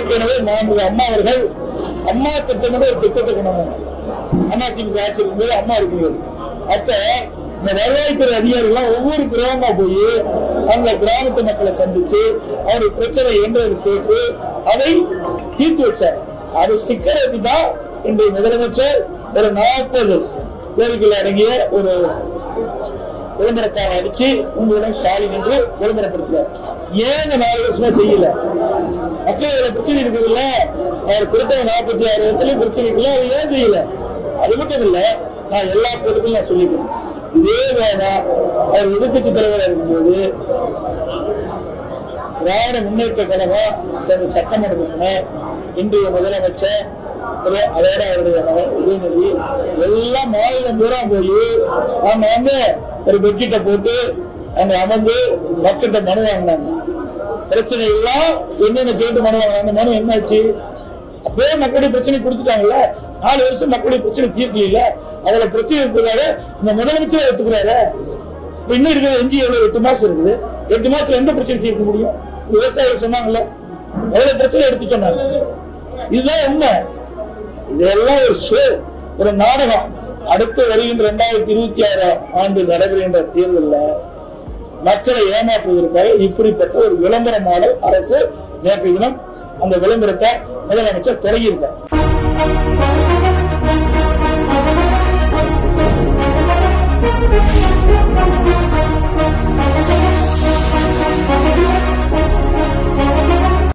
ஏற்கனவே மாண்பு அம்மா அவர்கள் அம்மா திட்டம் ஒரு திட்டத்தை கொண்டு வந்தாங்க. அதிமுக ஆட்சி இருக்கும்போது அம்மா இருக்கும்போது அப்ப இந்த வருவாய்த்துறை அதிகாரிகள் ஒவ்வொரு கிராமமா போய் அந்த கிராமத்து மக்களை சந்திச்சு அவருடைய பிரச்சனை என்று கேட்டு அதை தீர்த்து வச்சார். அது ஸ்டிக்கர் தான் இன்றைய முதலமைச்சர் ஒரு 40 பேருக்குள்ள அடங்கிய ஒரு விளம்பரக்கான அடிச்சு உங்களுடன் ஸ்டாலின் என்று விளம்பரப்படுத்துறார். ஏன் 4 வருஷமா செய்யல? மக்கள் பிரச்சனை இருக்குதுல்ல, அவர் கொடுத்த 46 இடத்துல பிரச்சனை இருக்குல்ல, அது ஏன் செய்யல? அது மட்டும் இல்ல, நான் எல்லா பேருக்கும் நான் சொல்லிக்கிறேன், இதே வேணா அவர் எதிர்கட்சி தலைவராக இருக்கும்போது திராவிட முன்னேற்ற கழகம் சேர்ந்த சட்டமன்ற உறுப்பினர் இன்றைய முதலமைச்சர் அதோட அவருடைய உதயநிதி எல்லாம் மாநிலம் தூரம் போய் அவங்க வந்து ஒரு பெட்ஷீட்டை போட்டு அங்க அமர்ந்து மக்கள்கிட்ட மனு வாங்கினாங்க. பிரச்சனை எல்லாம் என்னென்ன கேட்டு மனு வாங்கினாங்க. மனு என்னாச்சு? அப்பவே மக்களுடைய பிரச்சனை கொடுத்துட்டாங்கல்ல. 4 வருஷம் மக்களுடைய பிரச்சனை தீர்க்கல. அவளை பிரச்சனை இருக்கிறார இந்த முதலமைச்சர் எடுத்துக்கிறாரு. இன்னும் இருக்கிற எஞ்சி எவ்வளவு 8 மாசம் இருக்குது. 8 மாசத்துல எந்த பிரச்சனை தீர்க்க முடியும்? விவசாயிகள் சொன்னாங்கல்ல, எவ்வளவு பிரச்சனை எடுத்து சொன்னாங்க. இதுதான் உண்மை. இதெல்லாம் ஒரு நாடகம். அடுத்து வருகின்ற 2026 ஆண்டு நடைபெறுகின்ற தேர்தலில் மக்களை ஏமாற்றுவதற்காக இப்படிப்பட்ட ஒரு விளம்பர மாடல் அரசு நேற்று தினம் அந்த விளம்பரத்தை முதலமைச்சர் தொடங்கியிருக்கார்.